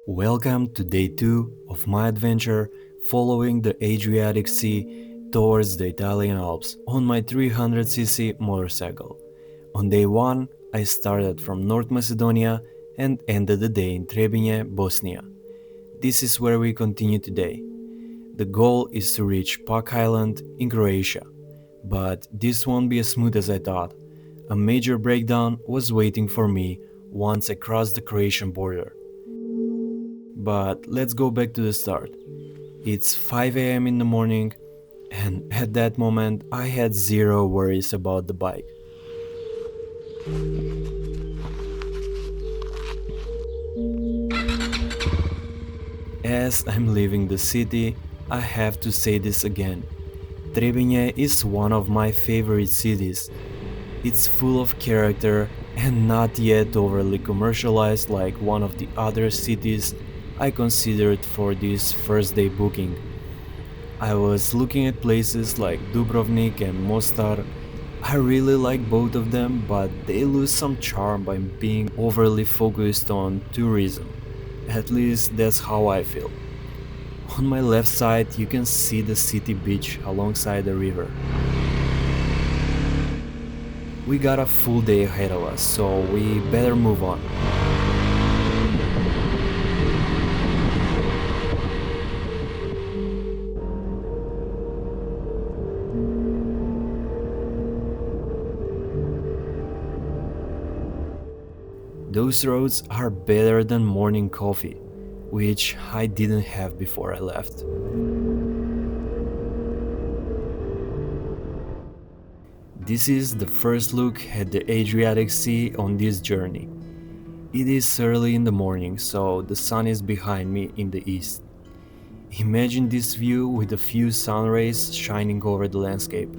Welcome to day 2 of my adventure following the Adriatic Sea towards the Italian Alps on my 300cc motorcycle. On day 1, I started from North Macedonia and ended the day in Trebinje, Bosnia. This is where we continue today. The goal is to reach Pag Island in Croatia, but this won't be as smooth as I thought. A major breakdown was waiting for me once I crossed the Croatian border. But let's go back to the start. It's 5 a.m. in the morning, and at that moment I had zero worries about the bike. As I'm leaving the city, I have to say this again. Trebinje is one of my favorite cities. It's full of character and not yet overly commercialized like one of the other cities I considered for this first day booking. I was looking at places like Dubrovnik and Mostar. I really like both of them, but they lose some charm by being overly focused on tourism. At least that's how I feel. On my left side you can see the city beach alongside the river. We got a full day ahead of us, so we better move on. Those roads are better than morning coffee, which I didn't have before I left. This is the first look at the Adriatic Sea on this journey. It is early in the morning, so the sun is behind me in the east. Imagine this view with a few sun rays shining over the landscape.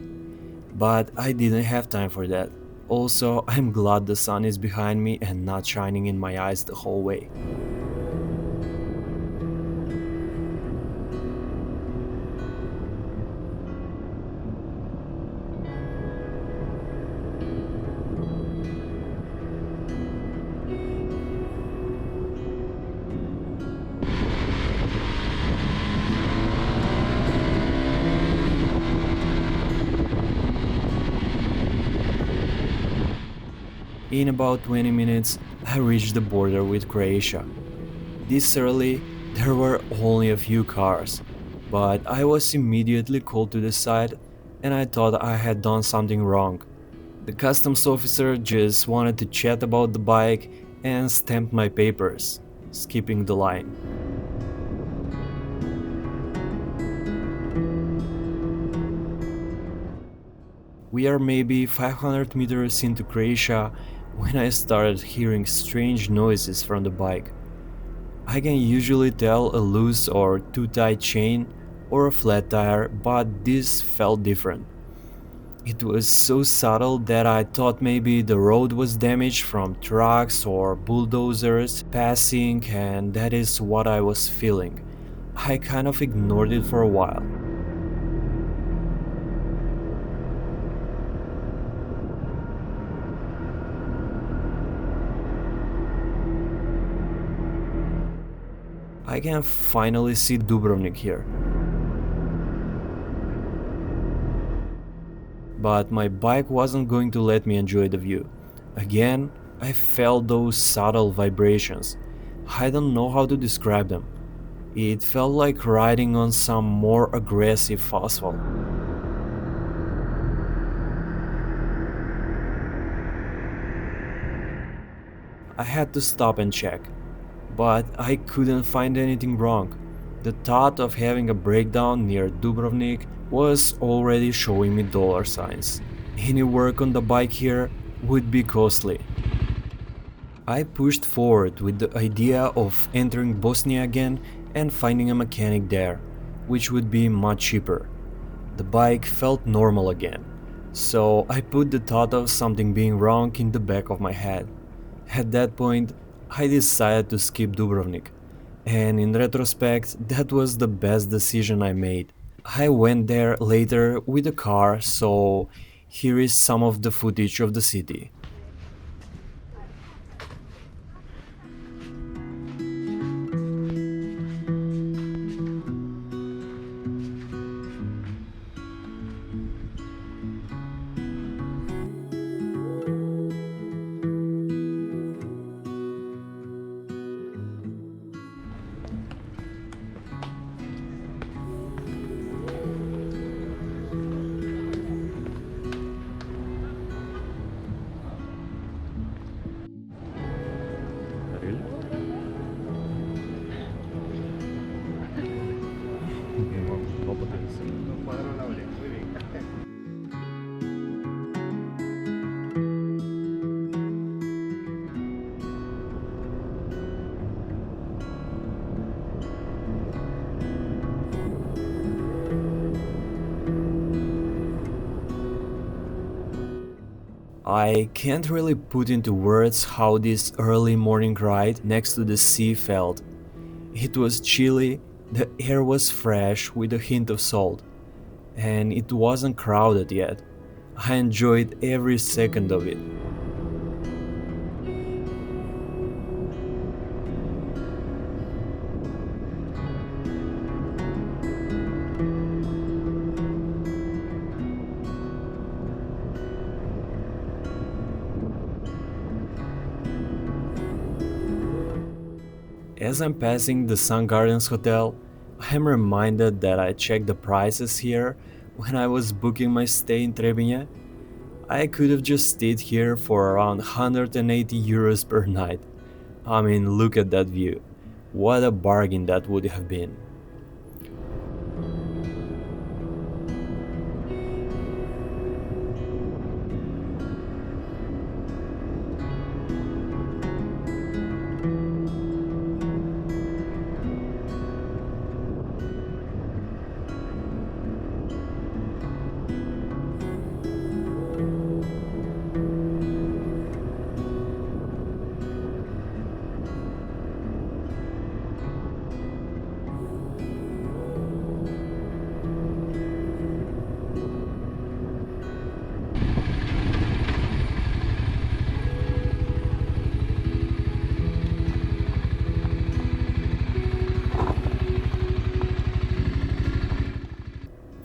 But I didn't have time for that. Also, I'm glad the sun is behind me and not shining in my eyes the whole way. In about 20 minutes, I reached the border with Croatia. This early, there were only a few cars, but I was immediately called to the side and I thought I had done something wrong. The customs officer just wanted to chat about the bike and stamped my papers, skipping the line. We are maybe 500 meters into Croatia when I started hearing strange noises from the bike. I can usually tell a loose or too tight chain or a flat tire, but this felt different. It was so subtle that I thought maybe the road was damaged from trucks or bulldozers passing, and that is what I was feeling. I kind of ignored it for a while. I can finally see Dubrovnik here. But my bike wasn't going to let me enjoy the view. Again, I felt those subtle vibrations. I don't know how to describe them. It felt like riding on some more aggressive asphalt. I had to stop and check, but I couldn't find anything wrong. The thought of having a breakdown near Dubrovnik was already showing me dollar signs. Any work on the bike here would be costly. I pushed forward with the idea of entering Bosnia again and finding a mechanic there, which would be much cheaper. The bike felt normal again, so I put the thought of something being wrong in the back of my head. At that point, I decided to skip Dubrovnik, and in retrospect, that was the best decision I made. I went there later with a car, so here is some of the footage of the city. I can't really put into words how this early morning ride next to the sea felt. It was chilly, the air was fresh with a hint of salt, and it wasn't crowded yet. I enjoyed every second of it. As I'm passing the Sun Gardens Hotel, I'm reminded that I checked the prices here when I was booking my stay in Trebinje. I could have just stayed here for around 180 euros per night. I mean, look at that view. What a bargain that would have been.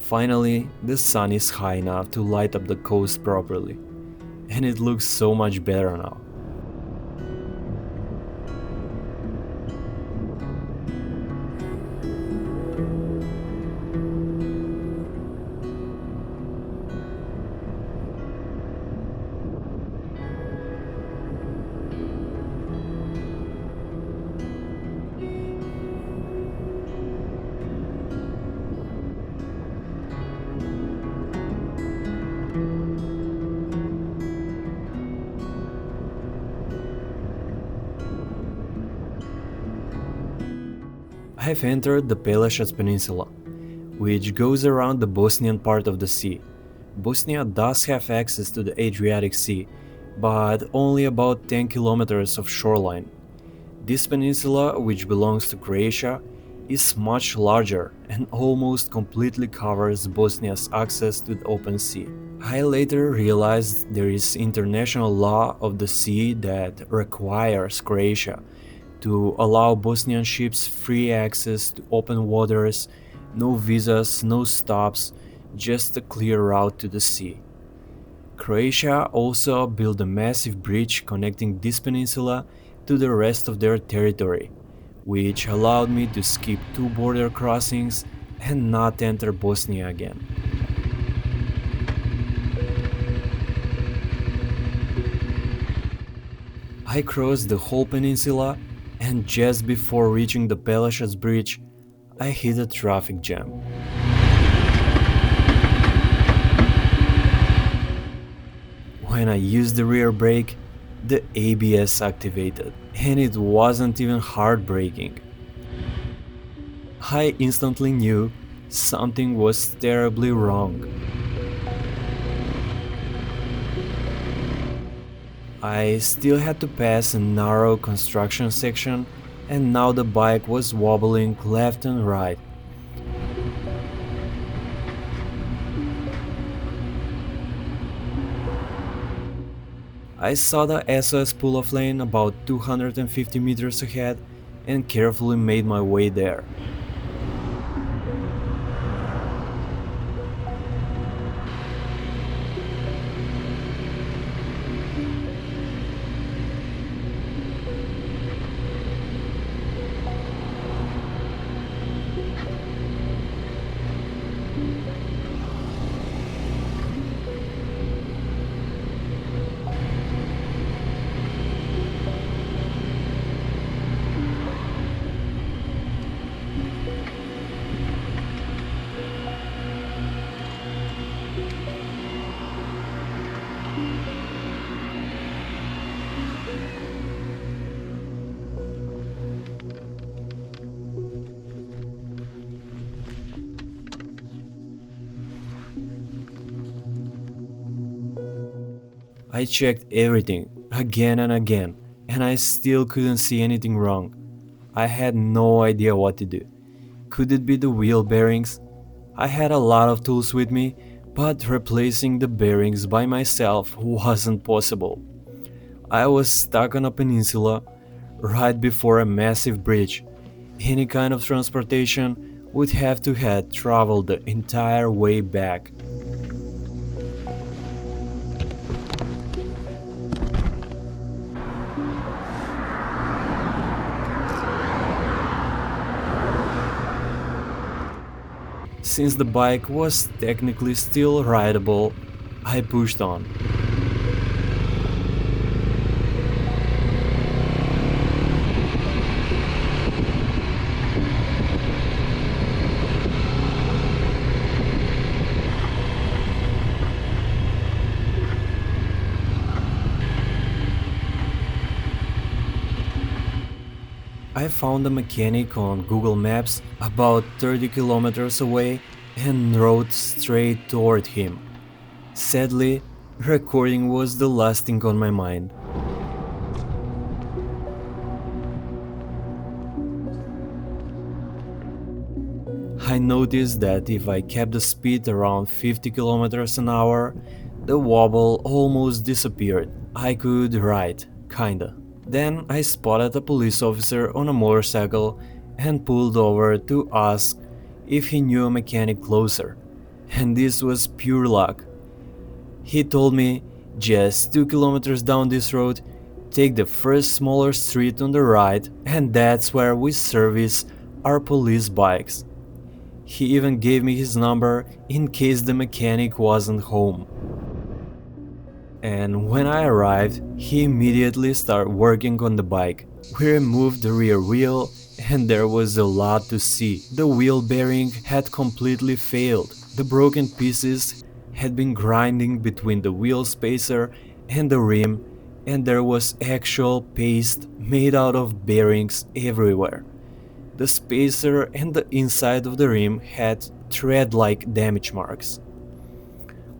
Finally, the sun is high enough to light up the coast properly, and it looks so much better now. I've entered the Pelješac Peninsula, which goes around the Bosnian part of the sea. Bosnia does have access to the Adriatic Sea, but only about 10 kilometers of shoreline. This peninsula, which belongs to Croatia, is much larger and almost completely covers Bosnia's access to the open sea. I later realized there is international law of the sea that requires Croatia to allow Bosnian ships free access to open waters, no visas, no stops, just a clear route to the sea. Croatia also built a massive bridge connecting this peninsula to the rest of their territory, which allowed me to skip 2 border crossings and not enter Bosnia again. I crossed the whole peninsula, and just before reaching the Pelješac bridge, I hit a traffic jam. When I used the rear brake, the ABS activated, and it wasn't even hard braking. I instantly knew something was terribly wrong. I still had to pass a narrow construction section, and now the bike was wobbling left and right. I saw the SOS pull-off lane about 250 meters ahead and carefully made my way there. I checked everything again and again, and I still couldn't see anything wrong. I had no idea what to do. Could it be the wheel bearings? I had a lot of tools with me, but replacing the bearings by myself wasn't possible. I was stuck on a peninsula right before a massive bridge. Any kind of transportation would have to have traveled the entire way back. Since the bike was technically still rideable, I pushed on. I found a mechanic on Google Maps about 30 kilometers away and rode straight toward him. Sadly, recording was the last thing on my mind. I noticed that if I kept the speed around 50 kilometers an hour, the wobble almost disappeared. I could ride, kinda. Then I spotted a police officer on a motorcycle and pulled over to ask if he knew a mechanic closer. And this was pure luck. He told me, just 2 kilometers down this road, take the first smaller street on the right, and that's where we service our police bikes. He even gave me his number in case the mechanic wasn't home. And when I arrived, he immediately started working on the bike. We removed the rear wheel, and there was a lot to see. The wheel bearing had completely failed. The broken pieces had been grinding between the wheel spacer and the rim, and there was actual paste made out of bearings everywhere. The spacer and the inside of the rim had thread-like damage marks.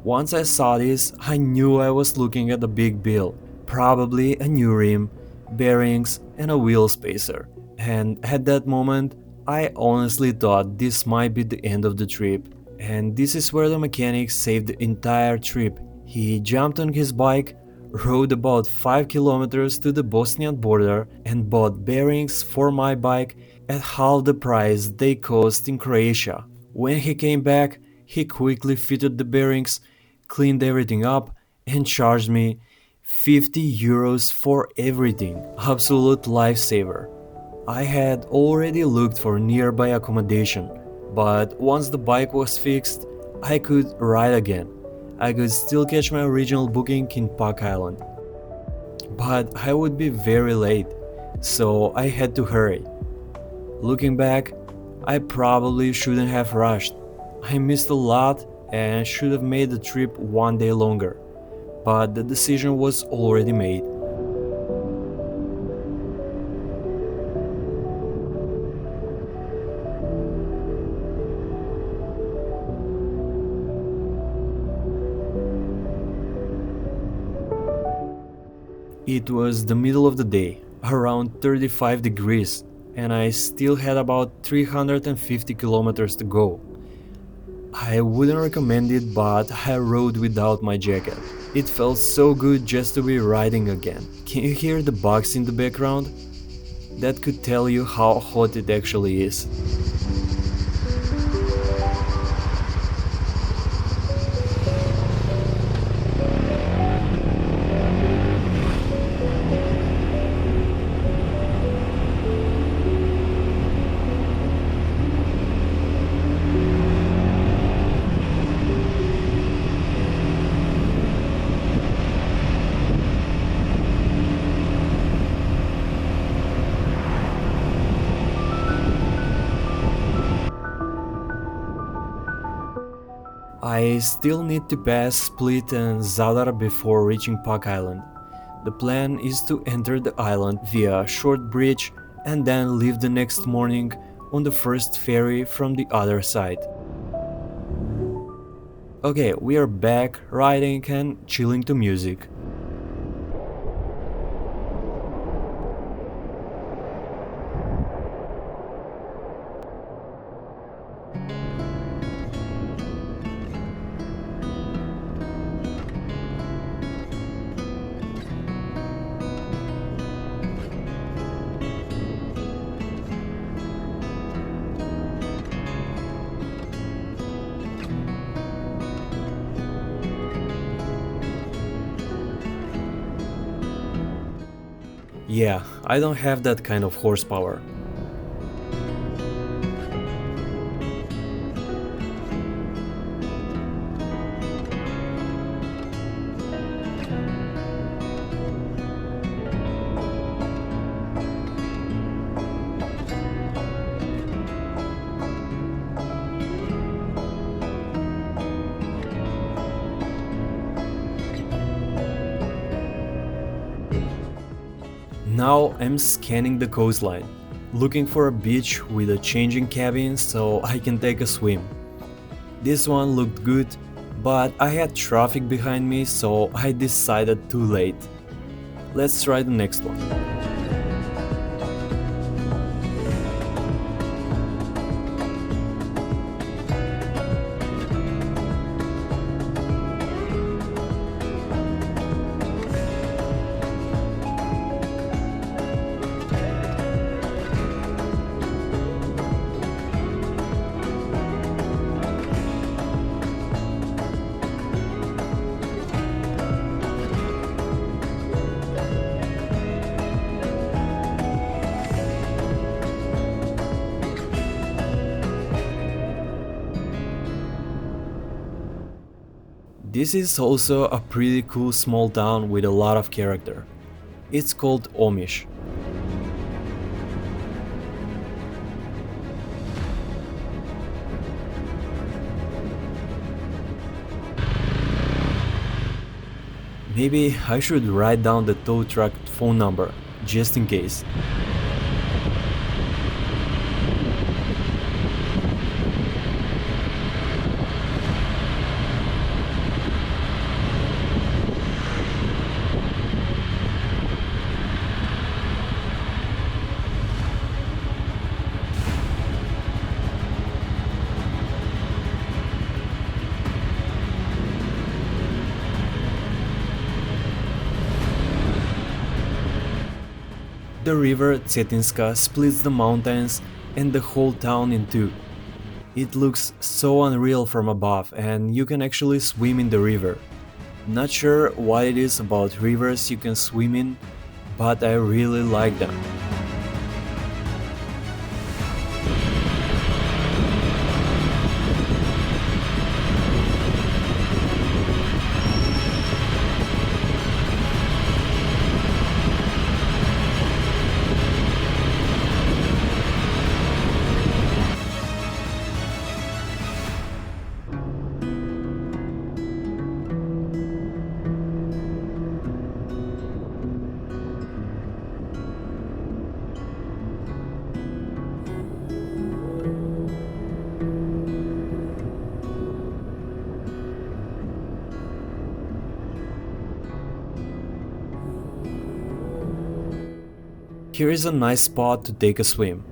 Once I saw this, I knew I was looking at a big bill, probably a new rim, bearings, and a wheel spacer. And at that moment, I honestly thought this might be the end of the trip. And this is where the mechanic saved the entire trip. He jumped on his bike, rode about 5 kilometers to the Bosnian border, and bought bearings for my bike at half the price they cost in Croatia. When he came back, he quickly fitted the bearings, cleaned everything up, and charged me 50 euros for everything. Absolute lifesaver. I had already looked for nearby accommodation, but once the bike was fixed, I could ride again. I could still catch my original booking in Pag Island. But I would be very late, so I had to hurry. Looking back, I probably shouldn't have rushed. I missed a lot and should have made the trip one day longer, but the decision was already made. It was the middle of the day, around 35 degrees, and I still had about 350 kilometers to go. I wouldn't recommend it, but I rode without my jacket. It felt so good just to be riding again. Can you hear the bugs in the background? That could tell you how hot it actually is. I still need to pass Split and Zadar before reaching Pag Island. The plan is to enter the island via a short bridge and then leave the next morning on the first ferry from the other side. Okay, we are back riding and chilling to music. Yeah, I don't have that kind of horsepower. Now I'm scanning the coastline, looking for a beach with a changing cabin so I can take a swim. This one looked good, but I had traffic behind me, so I decided too late. Let's try the next one. This is also a pretty cool small town with a lot of character. It's called Omiš. Maybe I should write down the tow truck phone number, just in case. The river Cetinska splits the mountains and the whole town in two. It looks so unreal from above, and you can actually swim in the river. Not sure what it is about rivers you can swim in, but I really like them. Here is a nice spot to take a swim.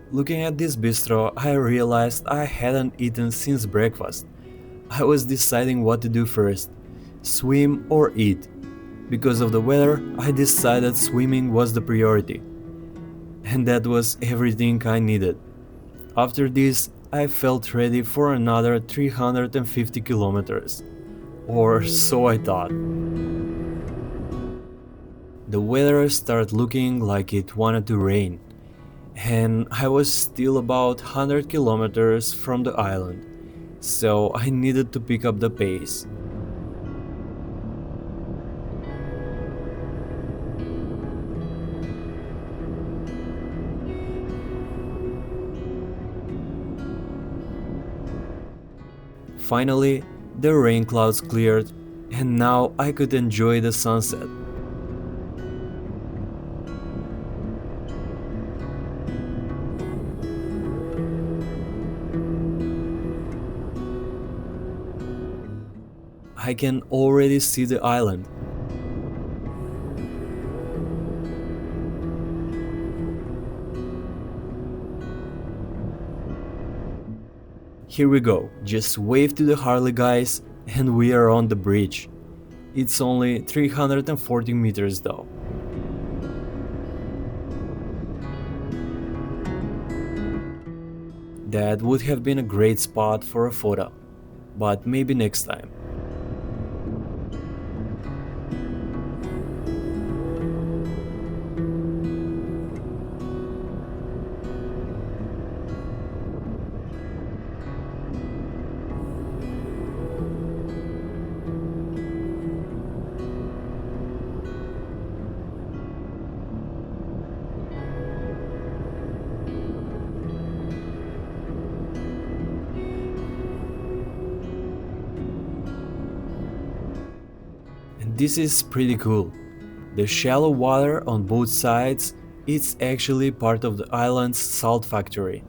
Looking at this bistro, I realized I hadn't eaten since breakfast. I was deciding what to do first, swim or eat. Because of the weather, I decided swimming was the priority. And that was everything I needed. After this, I felt ready for another 350 kilometers. Or so I thought. The weather started looking like it wanted to rain, and I was still about 100 kilometers from the island, so I needed to pick up the pace. Finally, the rain clouds cleared, and now I could enjoy the sunset. I can already see the island. Here we go, just wave to the Harley guys and we are on the bridge. It's only 340 meters though. That would have been a great spot for a photo, but maybe next time. This is pretty cool. The shallow water on both sides is actually part of the island's salt factory.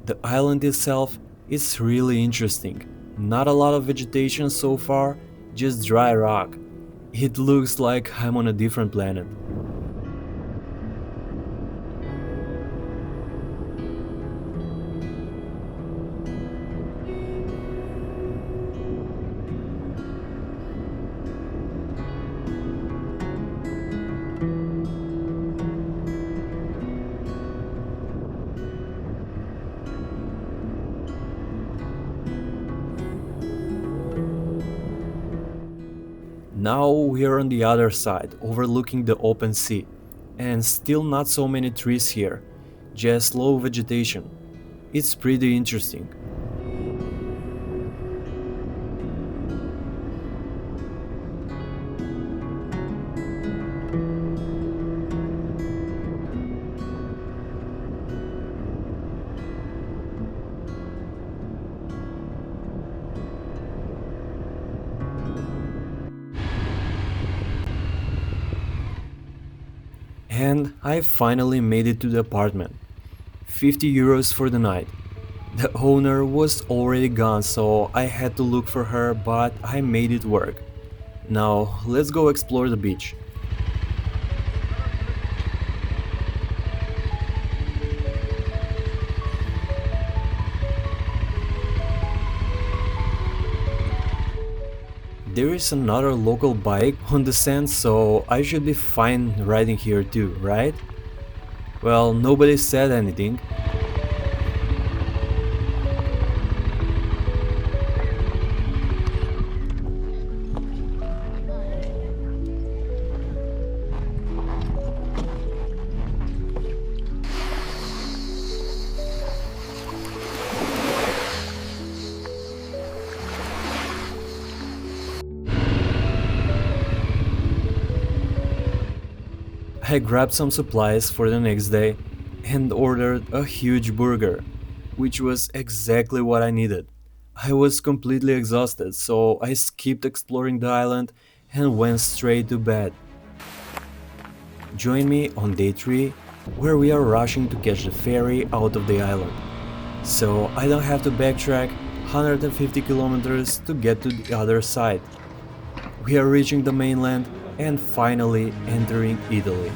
The island itself is really interesting. Not a lot of vegetation so far, just dry rock. It looks like I'm on a different planet. Now we're on the other side, overlooking the open sea. And still not so many trees here, just low vegetation. It's pretty interesting. And I finally made it to the apartment. 50 euros for the night. The owner was already gone, so I had to look for her, but I made it work. Now let's go explore the beach. There is another local bike on the sand, so I should be fine riding here too, right? Well, nobody said anything. I grabbed some supplies for the next day and ordered a huge burger, which was exactly what I needed. I was completely exhausted, so I skipped exploring the island and went straight to bed. Join me on day 3, where we are rushing to catch the ferry out of the island, so I don't have to backtrack 150 kilometers to get to the other side. We are reaching the mainland and finally entering Italy.